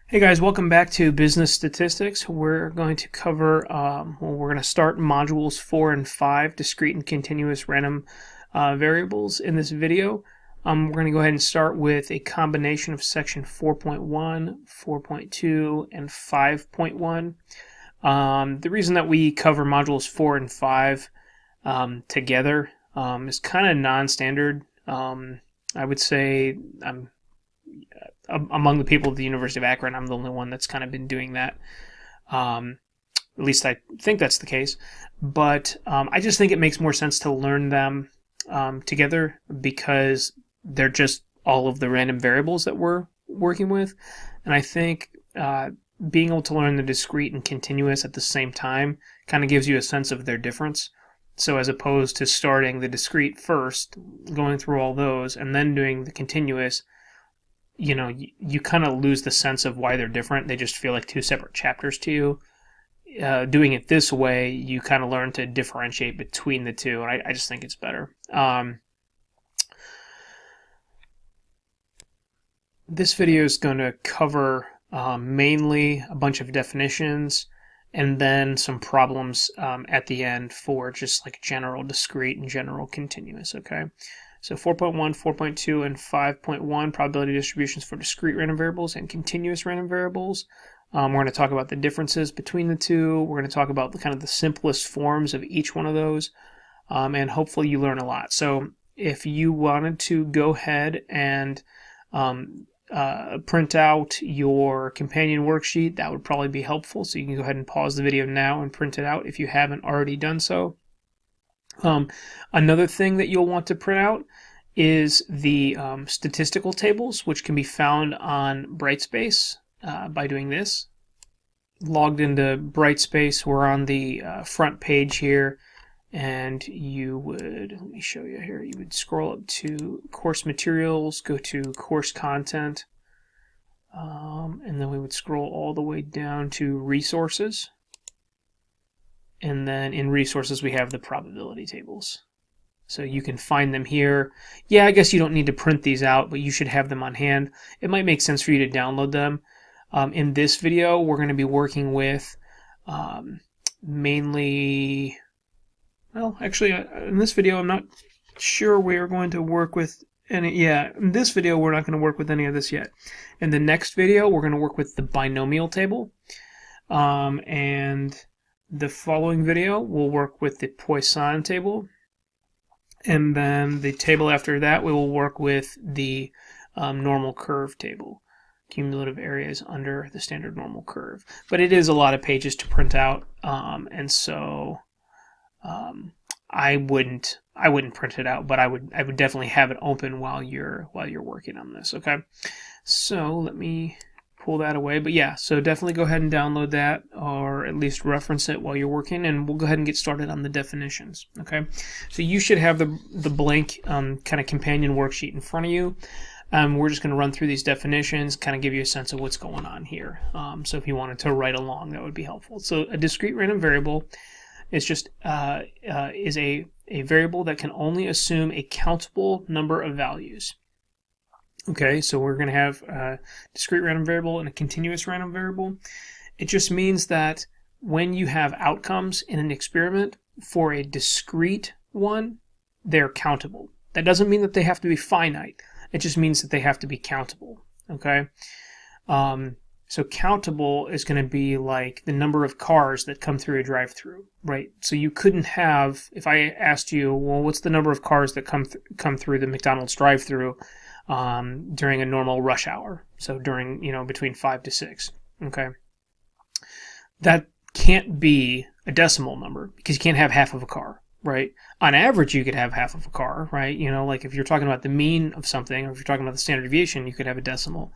Hey guys, welcome back to Business Statistics. We're going to cover, we're going to start modules 4 and 5, discrete and continuous random variables in this video. We're going to go ahead and start with a combination of section 4.1, 4.2, and 5.1. The reason that we cover modules 4 and 5 together is kind of non-standard. I would say among the people at the University of Akron, I'm the only one that's kind of been doing that. At least I think that's the case. But I just think it makes more sense to learn them together because they're just all of the random variables that we're working with. And I think being able to learn the discrete and continuous at the same time kind of gives you a sense of their difference. So as opposed to starting the discrete first, going through all those, and then doing the continuous, you kind of lose the sense of why they're different. They just feel like two separate chapters to you. Doing it this way, you kind of learn to differentiate between the two, and I just think it's better. This video is going to cover mainly a bunch of definitions and then some problems at the end for just like general discrete and general continuous, okay? So 4.1, 4.2, and 5.1, probability distributions for discrete random variables and continuous random variables. We're going to talk about the differences between the two. We're going to talk about the simplest forms of each one of those, and hopefully you learn a lot. So if you wanted to go ahead and print out your companion worksheet, that would probably be helpful. So you can go ahead and pause the video now and print it out if you haven't already done so. Another thing that you'll want to print out is the statistical tables, which can be found on Brightspace by doing this. Logged into Brightspace, we're on the front page here, and you would, let me show you here, you would scroll up to course materials, go to course content, and then we would scroll all the way down to resources. And then in resources, we have the probability tables. So you can find them here. Yeah, I guess you don't need to print these out, but you should have them on hand. It might make sense for you to download them. In this video, we're going to be working with mainly, well, actually, in this video, I'm not sure we're going to work with any, in this video, we're not going to work with any of this yet. In the next video, we're going to work with the binomial table. And the following video, we'll work with the Poisson table. And then the table after that, we will work with the normal curve table. Cumulative areas under the standard normal curve. But it is a lot of pages to print out, and so I wouldn't print it out, but I would definitely have it open while you're working on this. Okay, so let me pull that away. But yeah, so definitely go ahead and download that, or at least reference it while you're working, and we'll go ahead and get started on the definitions. Okay, so you should have the blank kind of companion worksheet in front of you. We're just going to run through these definitions, kind of give you a sense of what's going on here. So if you wanted to write along, that would be helpful. So a discrete random variable is just is a variable that can only assume a countable number of values. Okay, so we're going to have a discrete random variable and a continuous random variable. It just means that when you have outcomes in an experiment for a discrete one, they're countable. That doesn't mean that they have to be finite. It just means that they have to be countable. Okay, so countable is going to be like the number of cars that come through a drive-through, right? So you couldn't have, if I asked you, well, what's the number of cars that come through the McDonald's drive-through during a normal rush hour? So during, between 5 to 6. Okay, that can't be a decimal number because you can't have half of a car. Right? On average, you could have half of a car, right? Like if you're talking about the mean of something, or if you're talking about the standard deviation, you could have a decimal.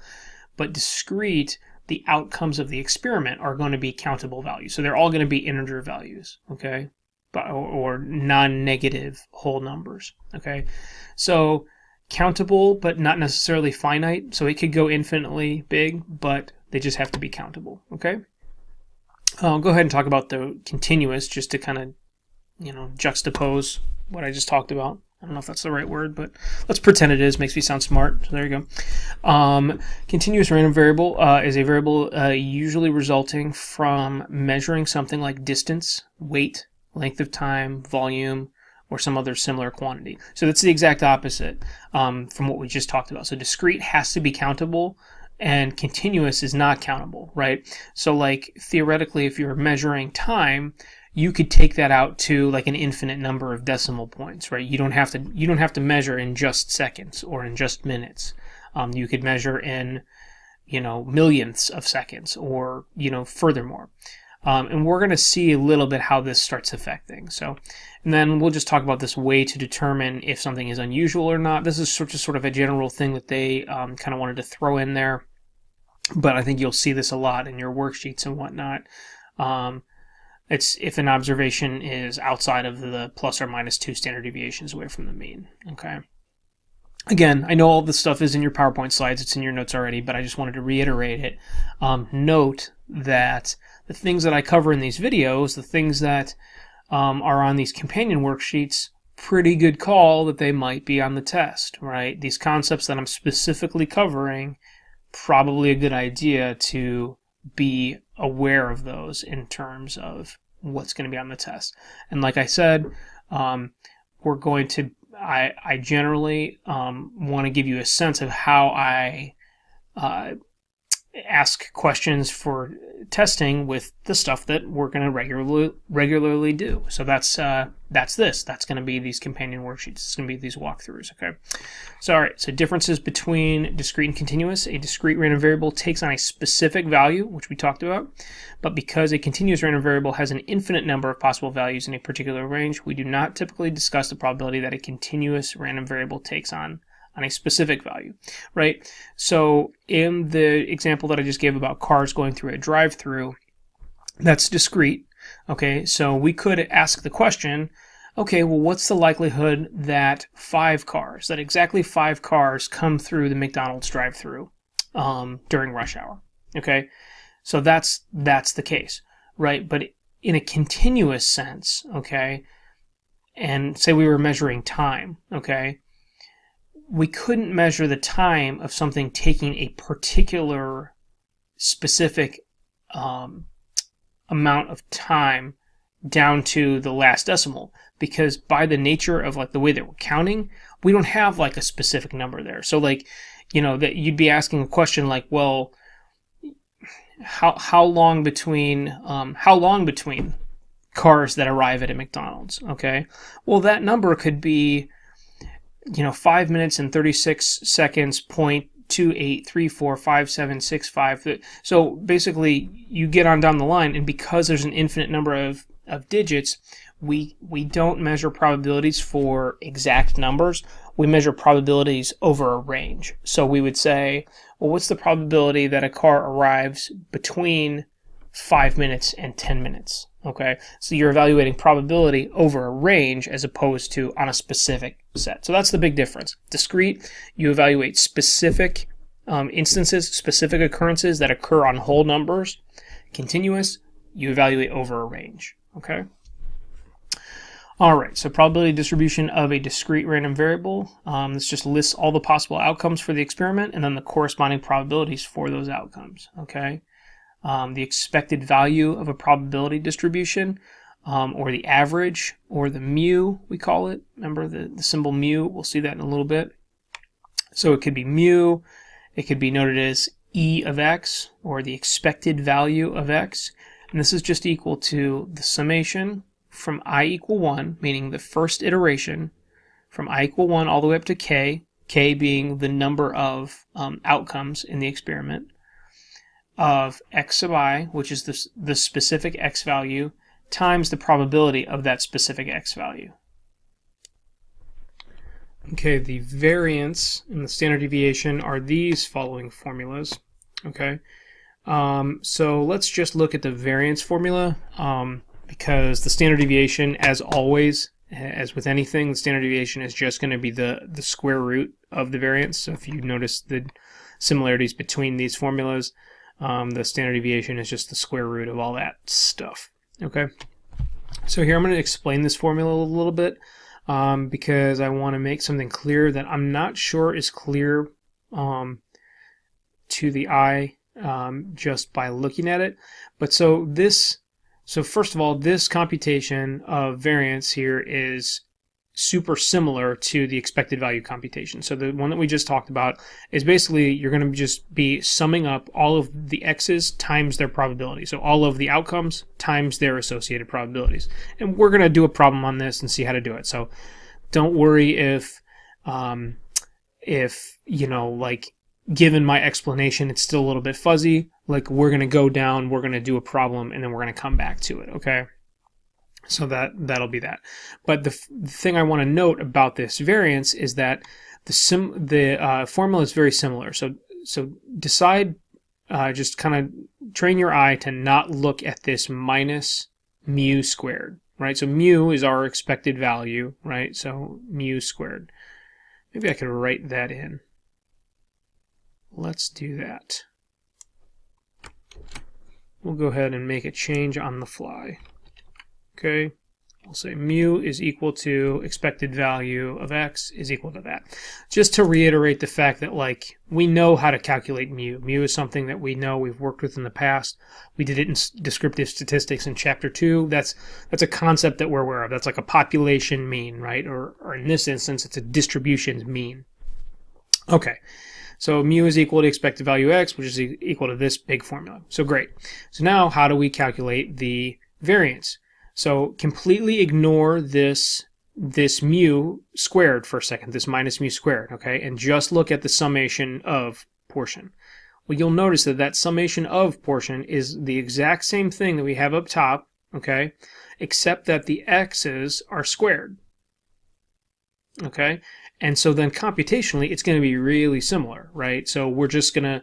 But discrete, the outcomes of the experiment are going to be countable values. So they're all going to be integer values, okay? Or non-negative whole numbers, okay? So countable, but not necessarily finite. So it could go infinitely big, but they just have to be countable, okay? I'll go ahead and talk about the continuous just to kind of juxtapose what I just talked about. I don't know if that's the right word, but let's pretend it is. Makes me sound smart. So there you go. Continuous random variable is a variable usually resulting from measuring something like distance, weight, length of time, volume, or some other similar quantity. So that's the exact opposite from what we just talked about. So discrete has to be countable, and continuous is not countable, right? So like theoretically, if you're measuring time, you could take that out to like an infinite number of decimal points, right? You don't have to measure in just seconds or in just minutes. You could measure in, millionths of seconds or, furthermore. And we're going to see a little bit how this starts affecting. So, and then we'll just talk about this way to determine if something is unusual or not. This is sort of a general thing that they kind of wanted to throw in there, but I think you'll see this a lot in your worksheets and whatnot. It's if an observation is outside of the plus or minus 2 standard deviations away from the mean. Okay. Again, I know all this stuff is in your PowerPoint slides. It's in your notes already, but I just wanted to reiterate it. Note that the things that I cover in these videos, the things that are on these companion worksheets, pretty good call that they might be on the test, right? These concepts that I'm specifically covering, probably a good idea to be aware of those in terms of what's going to be on the test. And like I said, we're going to, I generally want to give you a sense of how I ask questions for testing with the stuff that we're going to regularly do. So that's this. That's going to be these companion worksheets. It's going to be these walkthroughs. Okay. So all right. So differences between discrete and continuous. A discrete random variable takes on a specific value, which we talked about. But because a continuous random variable has an infinite number of possible values in a particular range, we do not typically discuss the probability that a continuous random variable takes on a specific value, right? So in the example that I just gave about cars going through a drive-through, that's discrete, okay? So we could ask the question, okay, well, what's the likelihood that exactly 5 cars come through the McDonald's drive-through during rush hour, okay? So that's the case, right? But in a continuous sense, okay, and say we were measuring time, okay, we couldn't measure the time of something taking a particular specific amount of time down to the last decimal, because by the nature of like the way that we're counting, we don't have like a specific number there. So like, that you'd be asking a question like, well, how long between cars that arrive at a McDonald's, okay? Well, that number could be 5 minutes and 36 seconds, 0.28345765. So basically, you get on down the line, and because there's an infinite number of digits, we don't measure probabilities for exact numbers. We measure probabilities over a range. So we would say, well, what's the probability that a car arrives between 5 minutes and 10 minutes? Okay, so you're evaluating probability over a range as opposed to on a specific set. So that's the big difference. Discrete, you evaluate specific instances, specific occurrences that occur on whole numbers. Continuous, you evaluate over a range. Okay. All right, so probability distribution of a discrete random variable. This just lists all the possible outcomes for the experiment and then the corresponding probabilities for those outcomes. Okay. The expected value of a probability distribution, or the average, or the mu, we call it. Remember the symbol mu? We'll see that in a little bit. So it could be mu, it could be noted as E of x, or the expected value of x. And this is just equal to the summation from I equal 1, meaning the first iteration, from I equal 1 all the way up to k being the number of outcomes in the experiment, of x sub I, which is the specific x value, times the probability of that specific x value. Okay, the variance and the standard deviation are these following formulas. Okay, so let's just look at the variance formula, because the standard deviation, as always, as with anything, the standard deviation is just going to be the square root of the variance. So if you notice the similarities between these formulas, the standard deviation is just the square root of all that stuff. Okay, so here I'm going to explain this formula a little bit. because I want to make something clear that I'm not sure is clear to the eye just by looking at it. But so first of all, this computation of variance here is super similar to the expected value computation. So the one that we just talked about is basically you're going to just be summing up all of the x's times their probability. So all of the outcomes times their associated probabilities. And we're going to do a problem on this and see how to do it. So don't worry if you know, like, given my explanation, it's still a little bit fuzzy. Like, we're going to go down, we're going to do a problem, and then we're going to come back to it, okay? So that'll be that. But the thing I want to note about this variance is that the formula is very similar. So decide, just kind of train your eye to not look at this minus mu squared, right? So mu is our expected value, right? So mu squared. Maybe I could write that in. Let's do that. We'll go ahead and make a change on the fly. Okay, we'll say mu is equal to expected value of x is equal to that. Just to reiterate the fact that, like, we know how to calculate mu. Mu is something that we know, we've worked with in the past. We did it in descriptive statistics in chapter 2. That's a concept that we're aware of. That's like a population mean, right? Or in this instance, it's a distribution mean. Okay. So mu is equal to expected value x, which is equal to this big formula. So great. So now how do we calculate the variance? So completely ignore this mu squared for a second, this minus mu squared, okay? And just look at the summation of portion. Well, you'll notice that that summation of portion is the exact same thing that we have up top, okay? Except that the x's are squared, okay? And so then computationally, it's going to be really similar, right? So we're just going to,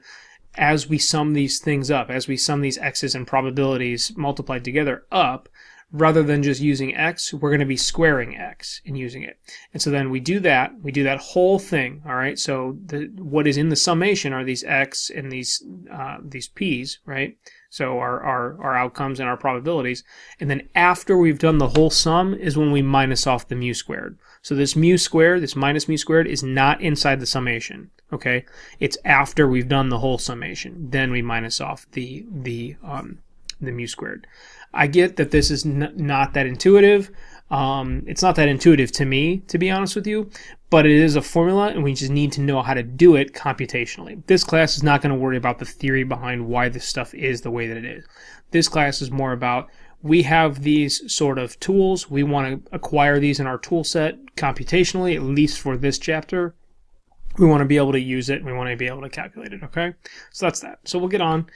as we sum these things up, as we sum these x's and probabilities multiplied together up, rather than just using x, we're going to be squaring x and using it. And so then we do that whole thing, all right? So what is in the summation are these x and these p's, right? So our outcomes and our probabilities. And then after we've done the whole sum is when we minus off the mu squared. So this mu squared, this minus mu squared, is not inside the summation, okay? It's after we've done the whole summation. Then we minus off the mu squared. I get that this is not that intuitive. It's not that intuitive to me, to be honest with you, but it is a formula, and we just need to know how to do it computationally. This class is not going to worry about the theory behind why this stuff is the way that it is. This class is more about, we have these sort of tools. We want to acquire these in our tool set computationally, at least for this chapter. We want to be able to use it, and we want to be able to calculate it, okay? So that's that. So we'll get on.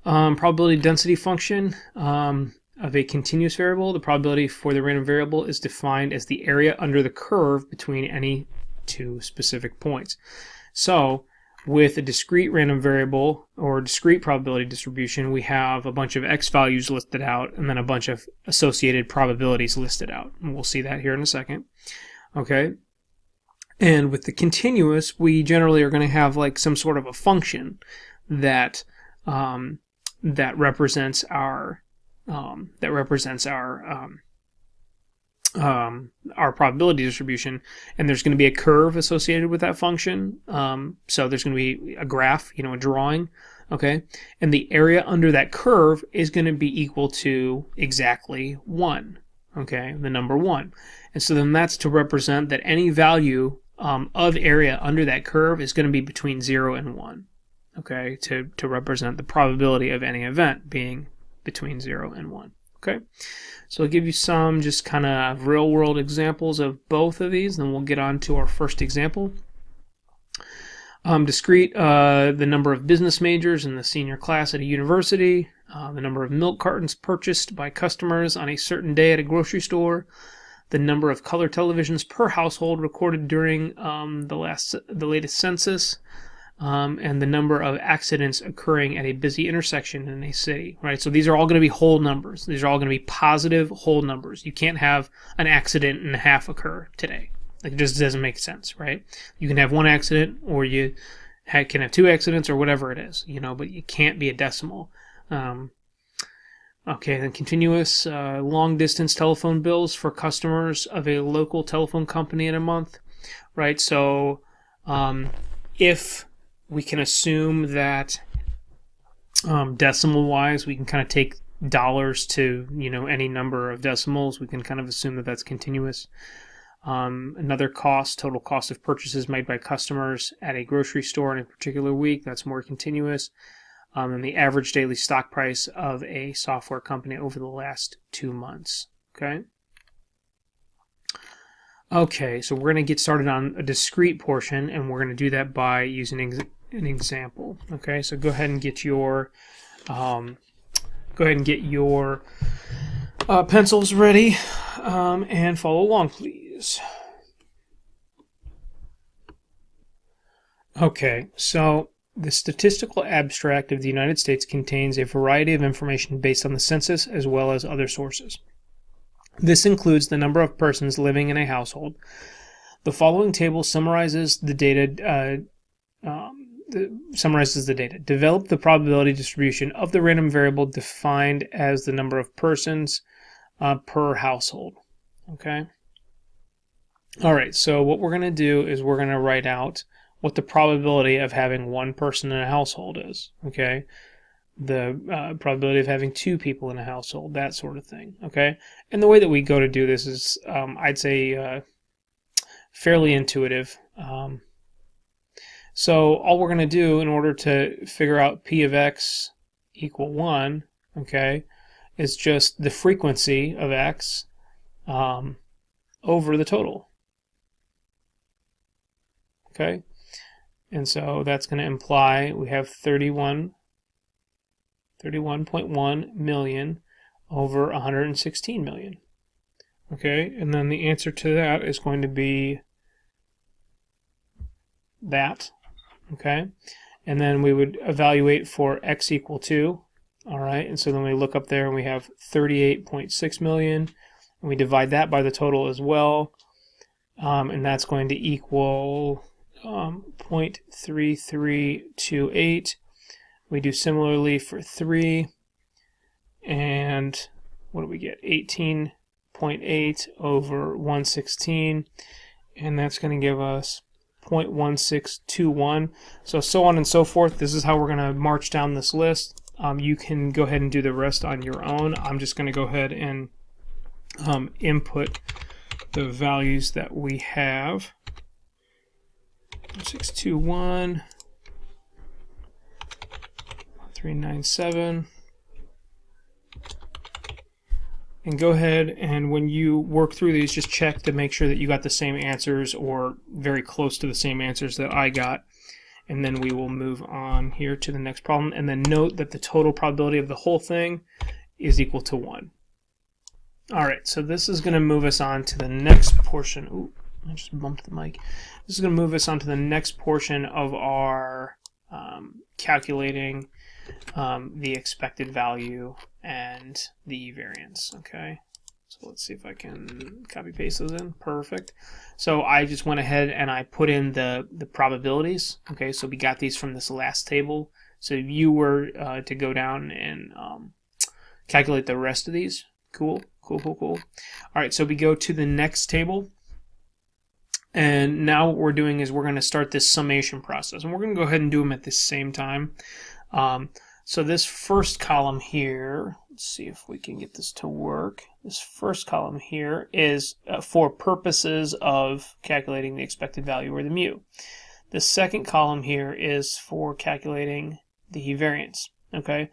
Probability density function of a continuous variable. The probability for the random variable is defined as the area under the curve between any two specific points. So with a discrete random variable or discrete probability distribution, we have a bunch of x values listed out and then a bunch of associated probabilities listed out. And we'll see that here in a second. Okay. And with the continuous, we generally are going to have like some sort of a function that represents our probability distribution, and there's going to be a curve associated with that function. So there's going to be a graph, a drawing, okay? And the area under that curve is going to be equal to exactly 1, okay? The number 1. And so then that's to represent that any value of area under that curve is going to be between 0 and 1. Okay, to represent the probability of any event being between 0 and 1. Okay, so I'll give you some just kind of real-world examples of both of these, then we'll get on to our first example. Discrete, the number of business majors in the senior class at a university, the number of milk cartons purchased by customers on a certain day at a grocery store, the number of color televisions per household recorded during the latest census, and the number of accidents occurring at a busy intersection in a city, right? So these are all going to be whole numbers. These are all going to be positive whole numbers. You can't have an accident and a half occur today. Like, it just doesn't make sense, right? You can have one accident, or you can have two accidents, or whatever it is, but you can't be a decimal. Okay, then continuous long-distance telephone bills for customers of a local telephone company in a month, right? So if we can assume that decimal-wise, we can kind of take dollars to, any number of decimals, we can kind of assume that that's continuous. Another cost, total cost of purchases made by customers at a grocery store in a particular week, that's more continuous. And the average daily stock price of a software company over the last 2 months. Okay, so we're going to get started on a discrete portion, and we're going to do that by using an example. Okay, so go ahead and get your pencils ready, and follow along, please. Okay, so the statistical abstract of the United States contains a variety of information based on the census as well as other sources. This includes the number of persons living in a household. The following table summarizes the data. Develop the probability distribution of the random variable defined as the number of persons per household. Okay. All right. So what we're going to do is we're going to write out what the probability of having one person in a household is, okay? The probability of having 2 people in a household, that sort of thing, okay? And the way that we go to do this is, I'd say, fairly intuitive. So all we're going to do in order to figure out P of X equal 1, okay, is just the frequency of X over the total, okay? And so that's going to imply we have 31.1 million over 116 million. Okay, and then the answer to that is going to be that. Okay, and then we would evaluate for X equal 2. All right, and so then we look up there and we have 38.6 million, and we divide that by the total as well, and that's going to equal 0.3328. We do similarly for 3, and what do we get? 18.8 over 116, and that's going to give us 0.1621. So on and so forth. This is how we're going to march down this list. You can go ahead and do the rest on your own. I'm just going to go ahead and input the values that we have. 621, 397, and go ahead and when you work through these, just check to make sure that you got the same answers or very close to the same answers that I got, and then we will move on here to the next problem. And then note that the total probability of the whole thing is equal to 1. Alright, so this is going to move us on to the next portion. Ooh, I just bumped the mic. This is going to move us on to the next portion of our calculating the expected value and the variance. Okay, so let's see if I can copy paste those in. Perfect. So I just went ahead and I put in the probabilities. Okay, so we got these from this last table. So if you were to go down and calculate the rest of these, cool. All right, so we go to the next table. And now what we're doing is we're going to start this summation process. And we're going to go ahead and do them at the same time. So this first column here, let's see if we can get this to work. This first column here is for purposes of calculating the expected value, or the mu. The second column here is for calculating the variance. Okay.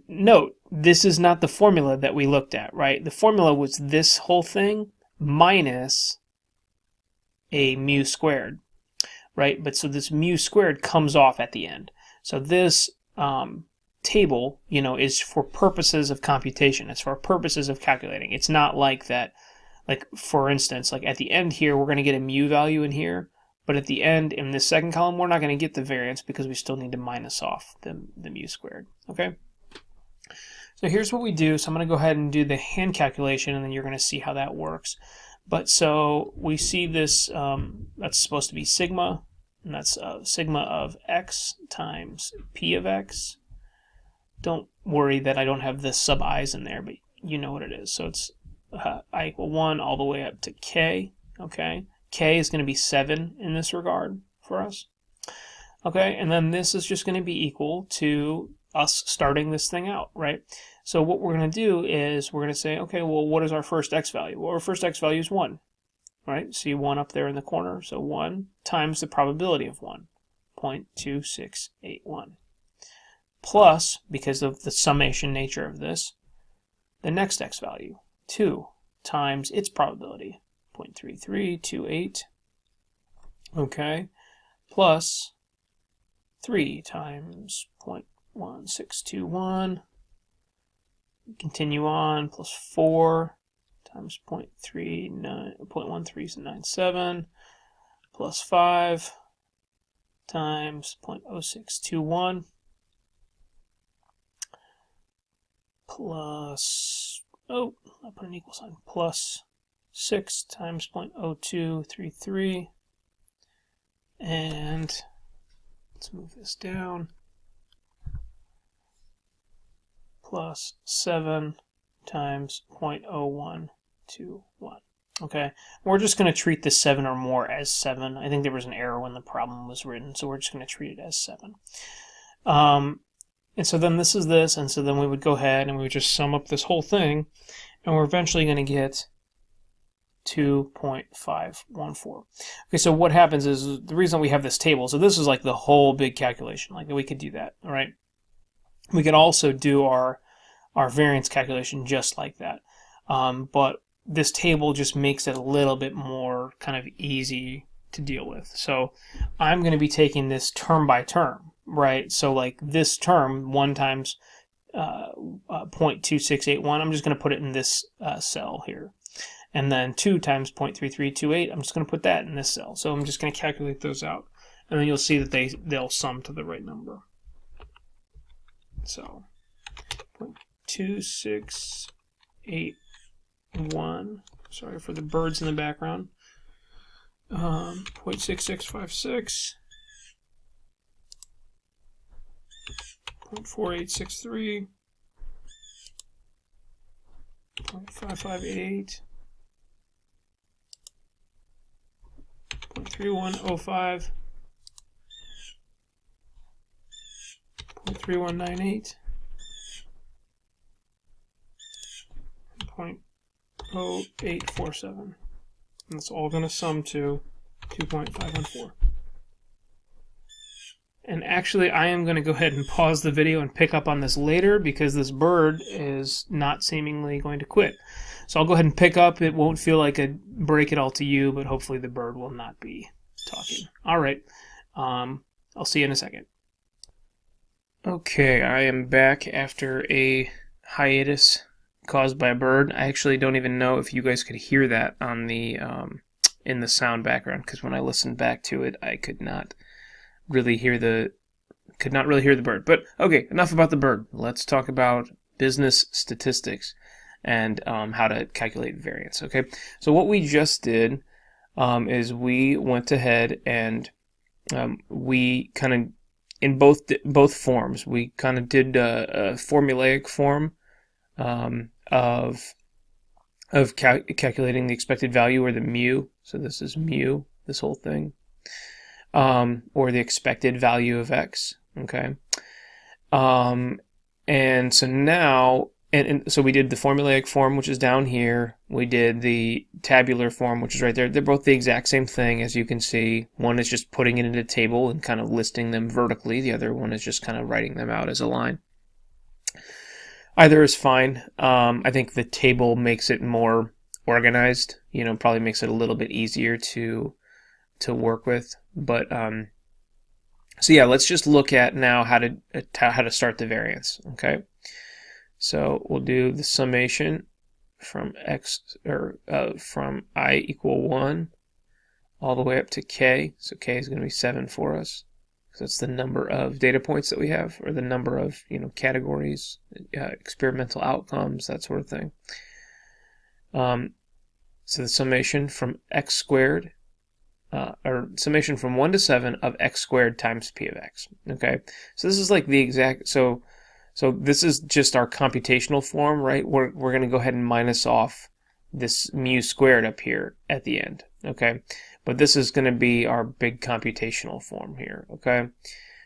Note, this is not the formula that we looked at, right? The formula was this whole thing minus a mu squared, right? But so this mu squared comes off at the end. So this table, is for purposes of computation. It's for purposes of calculating. It's not like that, like for instance, like at the end here, we're going to get a mu value in here, but at the end in this second column, we're not going to get the variance because we still need to minus off the mu squared, okay? So here's what we do. So I'm going to go ahead and do the hand calculation, and then you're going to see how that works. But so we see this, that's supposed to be sigma, and that's sigma of x times p of x don't worry that I don't have the sub i's in there, but you know what it is. So it's I equal 1 all the way up to k. Okay, k is going to be 7 in this regard for us. Okay, and then this is just going to be equal to us starting this thing out, right? So what we're going to do is we're going to say, okay, well, what is our first x value? Well, our first x value is 1, right? See 1 up there in the corner. So 1 times the probability of 1, 0.2681. Plus, because of the summation nature of this, the next x value, 2 times its probability, 0.3328. Okay, plus 3 times 0.1621. Continue on, plus 4 times 0.1397, plus 5 times 0.0621, plus, I put an equal sign, plus 6 times 0.0233, and let's move this down, plus 7 times 0.0121. Okay, we're just going to treat this 7 or more as 7. I think there was an error when the problem was written, so we're just going to treat it as 7. And so then this is this, and so then we would go ahead and we would just sum up this whole thing, and we're eventually going to get 2.514. Okay, so what happens is, the reason we have this table, so this is like the whole big calculation, like we could do that, all right? We could also do our variance calculation just like that, but this table just makes it a little bit more kind of easy to deal with. So I'm going to be taking this term by term, right? So like this term, 1 times 0.2681, I'm just going to put it in this cell here. And then 2 times 0.3328, I'm just going to put that in this cell. So I'm just going to calculate those out. And then you'll see that they'll sum to the right number. So 0.2681, sorry for the birds in the background, 0.6656, 0.4863, 0.5588, 0.3105, 0.3198, 0.0847. And it's all going to sum to 2.514. And actually, I am going to go ahead and pause the video and pick up on this later because this bird is not seemingly going to quit. So I'll go ahead and pick up. It won't feel like a break it all to you, but hopefully the bird will not be talking. All right. I'll see you in a second. Okay, I am back after a hiatus caused by a bird. I actually don't even know if you guys could hear that on the in the sound background, because when I listened back to it, I could not really hear the bird. But okay, enough about the bird. Let's talk about business statistics and how to calculate variance. Okay, so what we just did is we went ahead and we kind of, in both forms, we kind of did a formulaic form of calculating the expected value, or the mu. So this is mu, this whole thing, or the expected value of x. Okay, and so now, and so we did the formulaic form, which is down here. We did the tabular form, which is right there. They're both the exact same thing, as you can see. One is just putting it in a table and kind of listing them vertically. The other one is just kind of writing them out as a line. Either is fine. I think the table makes it more organized. You know, probably makes it a little bit easier to work with. But so yeah, let's just look at now how to start the variance. Okay, so we'll do the summation from from I equal 1 all the way up to k. So k is going to be 7 for us. That's the number of data points that we have, or the number of categories, experimental outcomes, that sort of thing. So the summation from x squared, or summation from 1 to 7 of x squared times p of x. Okay, so this is like the exact. So So this is just our computational form, right? We're going to go ahead and minus off this mu squared up here at the end, okay? But this is going to be our big computational form here, okay?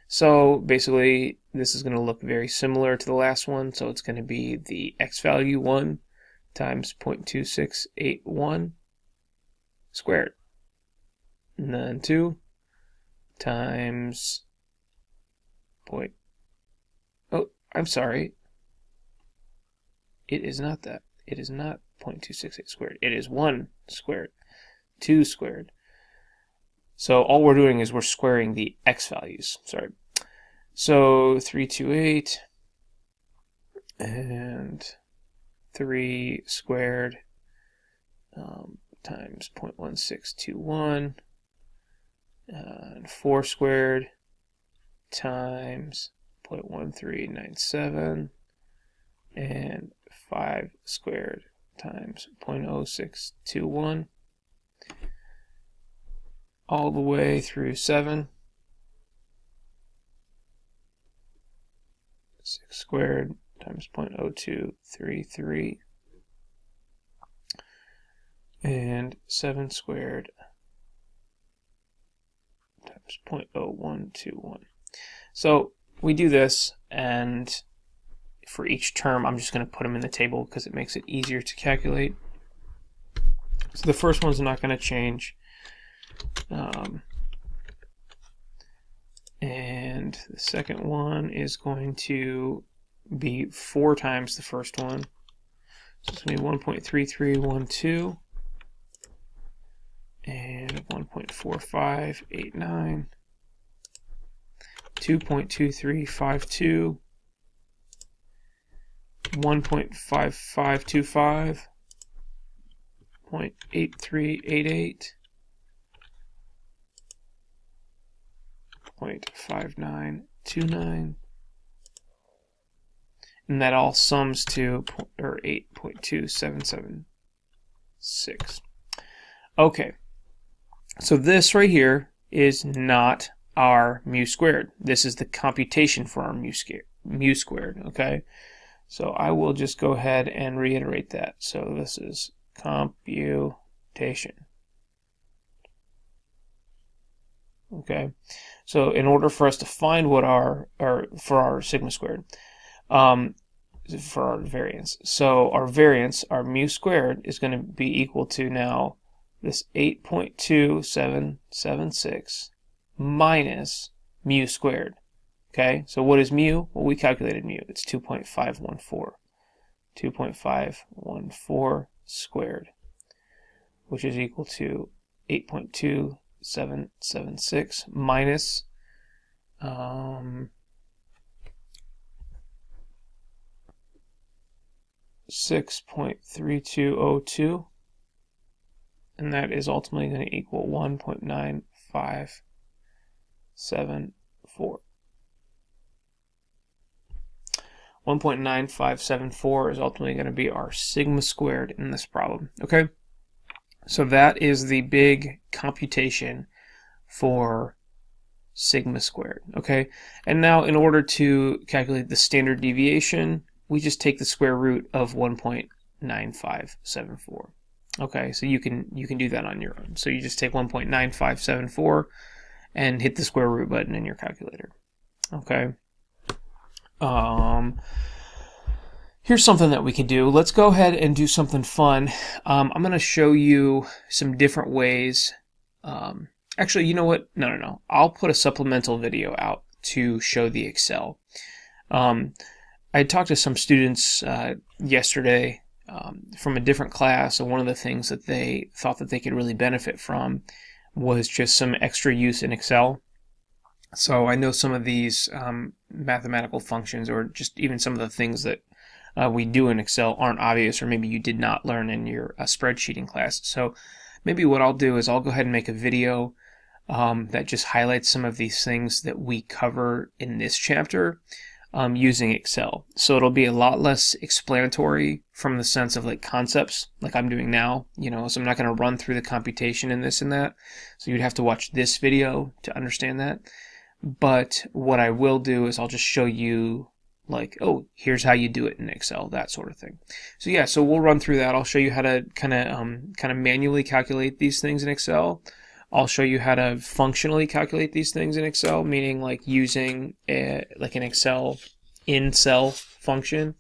So basically, this is going to look very similar to the last one. So it's going to be the x value 1 times 0.2681 squared. And then 2 times I'm sorry. It is not that. It is not 0.268 squared. It is 1 squared. 2 squared. So all we're doing is we're squaring the x values. Sorry. So 328 and 3 squared times 0.1621 and 4 squared times 0.1397 and 5 squared times 0.0621 all the way through 7. 6 squared times 0.0233 and 7 squared times 0.0121. So we do this, and for each term I'm just going to put them in the table because it makes it easier to calculate. So the first one's not going to change. And the second one is going to be 4 times the first one. So it's going to be 1.3312 and 1.4589, 2.2352, 1.5525, 0.8388, 0.5929, and that all sums to 8.2776. Okay, so this right here is not our mu squared. This is the computation for our mu squared, okay? So I will just go ahead and reiterate that. So this is computation. Okay, so in order for us to find what for our sigma squared, for our variance, so our variance, our mu squared, is going to be equal to now this 8.2776 minus mu squared. Okay, so what is mu? Well, we calculated mu. It's 2.514. 2.514 squared, which is equal to 8.2776 minus 6.3202, and that is ultimately going to equal 1.9574. 1.9574 is ultimately going to be our sigma squared in this problem. Okay, so that is the big computation for sigma squared. Okay, and now in order to calculate the standard deviation, we just take the square root of 1.9574. Okay, so you can do that on your own. So you just take 1.9574 and hit the square root button in your calculator. Okay. Here's something that we could do. Let's go ahead and do something fun. I'm going to show you some different ways. Actually, you know what? No. I'll put a supplemental video out to show the Excel. I had talked to some students yesterday from a different class, and one of the things that they thought that they could really benefit from was just some extra use in Excel. So I know some of these mathematical functions, or just even some of the things that we do in Excel, aren't obvious, or maybe you did not learn in your spreadsheeting class. So maybe what I'll do is I'll go ahead and make a video that just highlights some of these things that we cover in this chapter using Excel. So it'll be a lot less explanatory from the sense of like concepts like I'm doing now, so I'm not going to run through the computation in this and that. So you'd have to watch this video to understand that. But what I will do is I'll just show you like, oh, here's how you do it in Excel, that sort of thing. So yeah, so we'll run through that. I'll show you how to kind of manually calculate these things in Excel. I'll show you how to functionally calculate these things in Excel, meaning like using like an Excel in-cell function.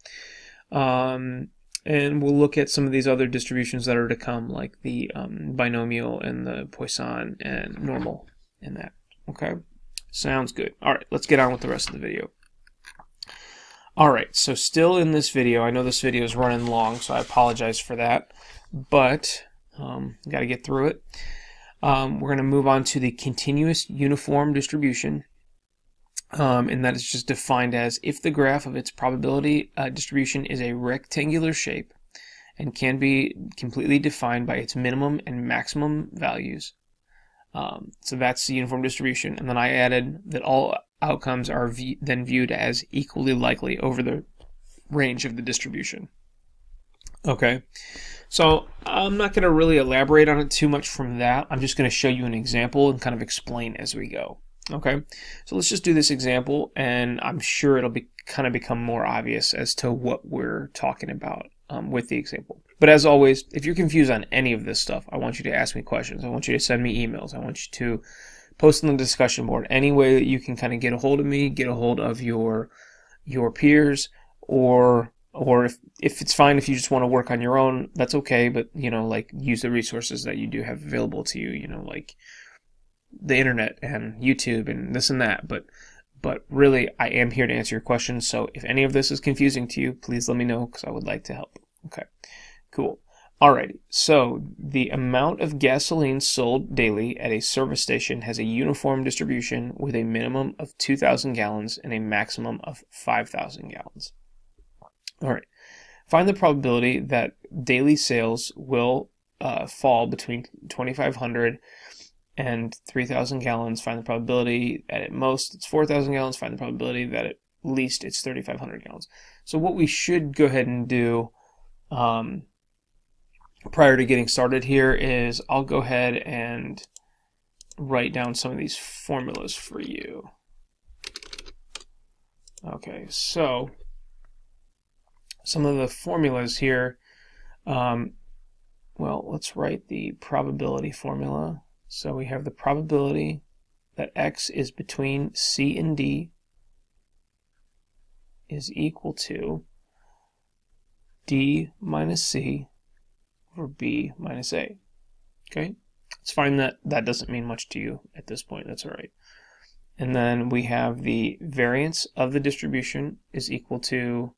And we'll look at some of these other distributions that are to come, like the binomial and the Poisson and normal and that. Okay, sounds good. All right, let's get on with the rest of the video. All right, so still in this video, I know this video is running long, so I apologize for that, but got to get through it. We're going to move on to the continuous uniform distribution. And that is just defined as if the graph of its probability distribution is a rectangular shape and can be completely defined by its minimum and maximum values. So that's the uniform distribution. And then I added that all outcomes are then viewed as equally likely over the range of the distribution. Okay, so I'm not going to really elaborate on it too much from that. I'm just going to show you an example and kind of explain as we go. Okay, so let's just do this example, and I'm sure it'll kind of become more obvious as to what we're talking about with the example. But as always, if you're confused on any of this stuff, I want you to ask me questions. I want you to send me emails. I want you to post on the discussion board. Any way that you can kind of get a hold of me, get a hold of your peers, or if it's fine if you just want to work on your own, that's okay. But like use the resources that you do have available to you. Like the internet and YouTube and this and that, but really I am here to answer your questions. So if any of this is confusing to you, please let me know because I would like to help. Okay, cool. Alrighty, so the amount of gasoline sold daily at a service station has a uniform distribution with a minimum of 2,000 gallons and a maximum of 5,000 gallons. Alright, find the probability that daily sales will fall between 2,500 and 3,000 gallons. Find the probability that at most it's 4,000 gallons. Find the probability that at least it's 3,500 gallons. So what we should go ahead and do prior to getting started here is I'll go ahead and write down some of these formulas for you. Okay, so some of the formulas here, well, let's write the probability formula. So we have the probability that x is between C and D is equal to D minus C over B minus A. Okay, it's fine that doesn't mean much to you at this point. That's all right. And then we have the variance of the distribution is equal to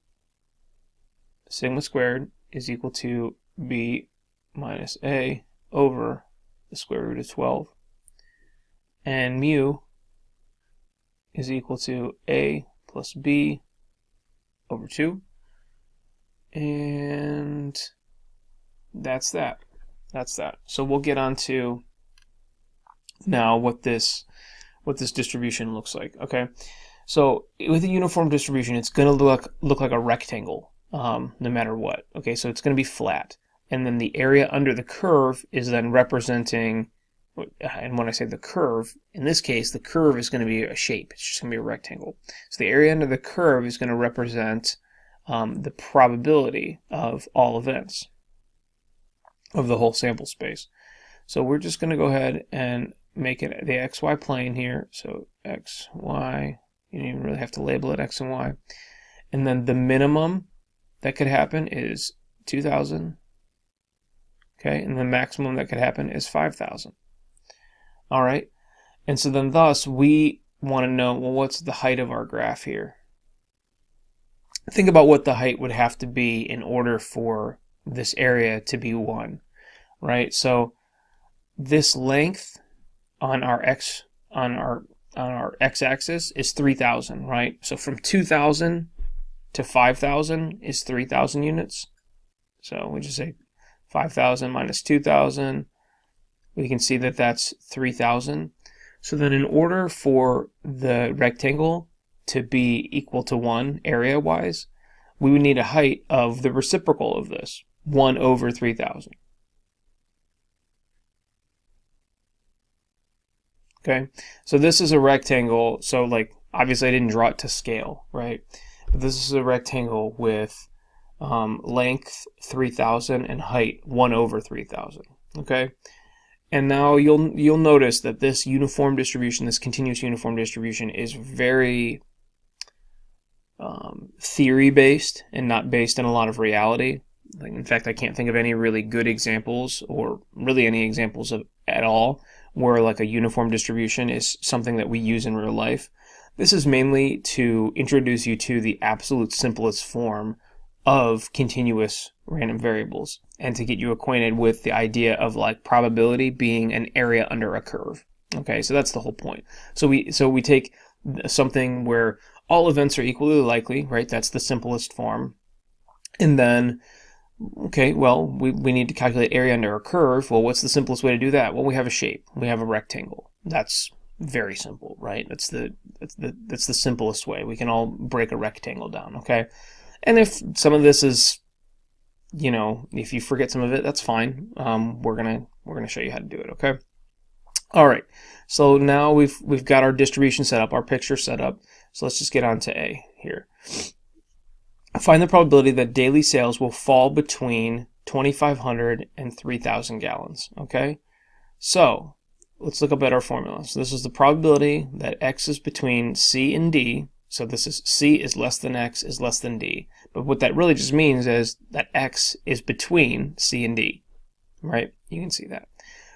sigma squared is equal to B minus A over the square root of 12, and mu is equal to A plus B over 2, and that's that. So we'll get on to now what this distribution looks like. Okay, so with a uniform distribution, it's going to look like a rectangle no matter what. Okay, so it's going to be flat. And then the area under the curve is then representing, and when I say the curve, in this case, the curve is going to be a shape. It's just going to be a rectangle. So the area under the curve is going to represent the probability of all events of the whole sample space. So we're just going to go ahead and make it the XY plane here. So XY, you don't even really have to label it X and Y. And then the minimum that could happen is 2,000. Okay, and the maximum that could happen is 5,000. All right, and so then thus we want to know, well, what's the height of our graph here? Think about what the height would have to be in order for this area to be 1, right? So this length on our x-axis is 3,000, right? So from 2,000 to 5,000 is 3,000 units. So we just say 5,000 minus 2,000, we can see that that's 3,000. So then in order for the rectangle to be equal to 1 area-wise, we would need a height of the reciprocal of this, 1 over 3,000. Okay, so this is a rectangle, so like obviously I didn't draw it to scale, right? but this is a rectangle with length 3000 and height 1 over 3000. Okay, and now you'll notice that this uniform distribution, this continuous uniform distribution, is very theory based and not based in a lot of reality. Like, in fact, I can't think of any really good examples, or really any examples of at all, where like a uniform distribution is something that we use in real life. This is mainly to introduce you to the absolute simplest form of continuous random variables, and to get you acquainted with the idea of like probability being an area under a curve. Okay, so that's the whole point. So we take something where all events are equally likely, right? That's the simplest form. And then, okay, well, we need to calculate area under a curve. Well, what's the simplest way to do that? Well, we have a shape. We have a rectangle. That's very simple, right? That's the simplest way. We can all break a rectangle down, okay? And if some of this is, if you forget some of it, that's fine. We're gonna show you how to do it, okay? All right. So now we've got our distribution set up, our picture set up. So let's just get on to A here. Find the probability that daily sales will fall between 2,500 and 3,000 gallons. Okay. So let's look up at our formula. So this is the probability that X is between C and D. So this is C is less than X is less than D. But what that really just means is that X is between C and D, right? You can see that.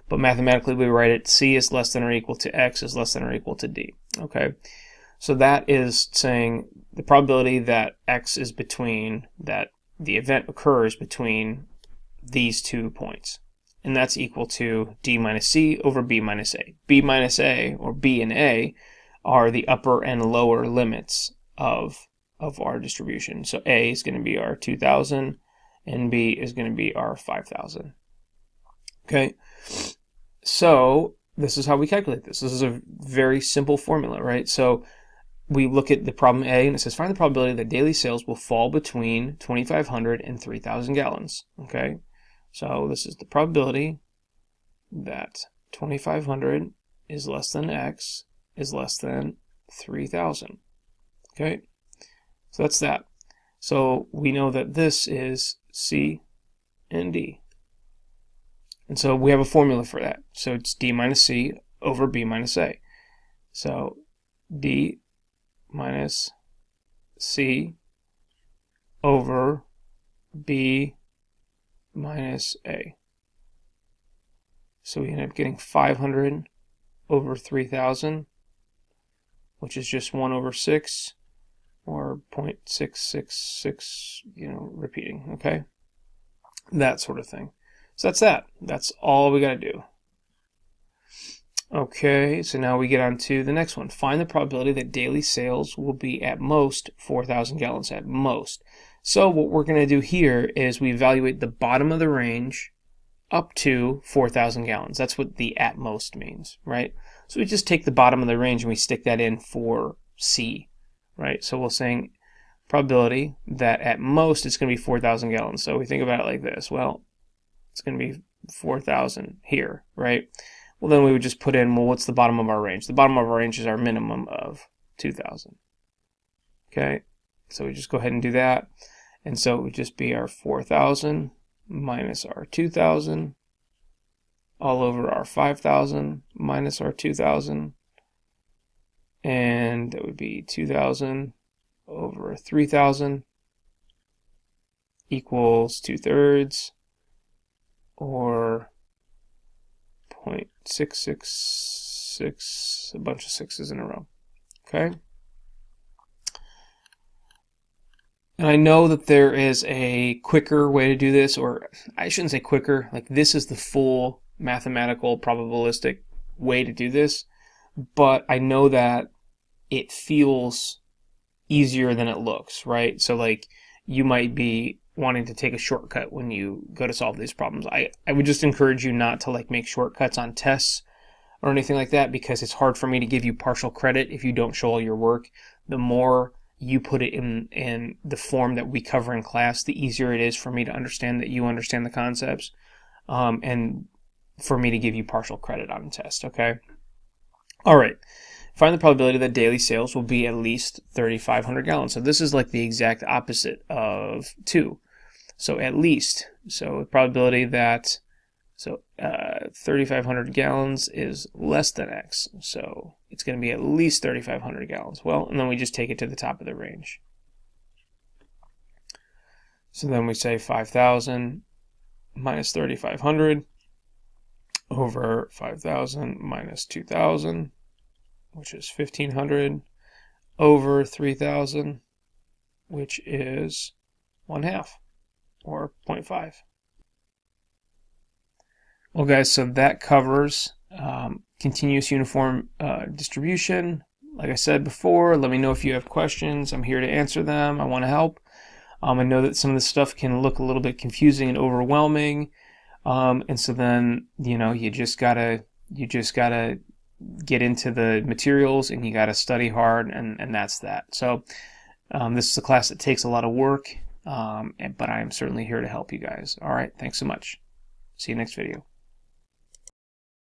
But mathematically we write it C is less than or equal to X is less than or equal to D. Okay. So that is saying the probability that X is between, that the event occurs between these 2 points. And that's equal to D minus C over B minus A. B minus A, or B and A, are the upper and lower limits of our distribution. So A is going to be our 2,000 and B is going to be our 5,000. Okay, so this is how we calculate this. This is a very simple formula, right? So we look at the problem A and it says find the probability that daily sales will fall between 2,500 and 3,000 gallons. Okay, so this is the probability that 2,500 is less than X is less than 3,000. Okay, so that's that. So we know that this is C and D. And so we have a formula for that. So it's D minus C over B minus A. So D minus C over B minus A. So we end up getting 500 over 3,000, which is just 1 over 6, or 0.666, repeating, okay? That sort of thing. So that's that. That's all we got to do. Okay, so now we get on to the next one. Find the probability that daily sales will be at most 4,000 gallons, at most. So what we're going to do here is we evaluate the bottom of the range up to 4,000 gallons. That's what the at most means, right? So we just take the bottom of the range and we stick that in for C, right? So we're saying probability that at most it's going to be 4,000 gallons. So we think about it like this. Well, it's going to be 4,000 here, right? Well, then we would just put in, well, what's the bottom of our range? The bottom of our range is our minimum of 2,000. Okay, so we just go ahead and do that. And so it would just be our 4,000 minus our 2,000 all over our 5,000 minus our 2,000. And that would be 2,000 over 3,000 equals 2/3, or 0.666, a bunch of sixes in a row. Okay? And I know that there is a quicker way to do this, or I shouldn't say quicker, like this is the full mathematical probabilistic way to do this, but I know that it feels easier than it looks, right? So like you might be wanting to take a shortcut when you go to solve these problems. I would just encourage you not to like make shortcuts on tests or anything like that, because it's hard for me to give you partial credit if you don't show all your work. The more you put it in the form that we cover in class, the easier it is for me to understand that you understand the concepts, and for me to give you partial credit on the test, okay? All right. Find the probability that daily sales will be at least 3,500 gallons. So this is like the exact opposite of 2. So at least, so the probability that 3,500 gallons is less than X. So it's going to be at least 3,500 gallons. Well, and then we just take it to the top of the range. So then we say 5,000 minus 3,500 over 5,000 minus 2,000, which is 1,500, over 3,000, which is 1/2, or 0.5. Well, guys, so that covers continuous uniform distribution. Like I said before, let me know if you have questions. I'm here to answer them. I want to help. I know that some of this stuff can look a little bit confusing and overwhelming, and so then you just gotta get into the materials and you gotta study hard, and that's that. So this is a class that takes a lot of work, but I am certainly here to help you guys. All right, thanks so much. See you next video.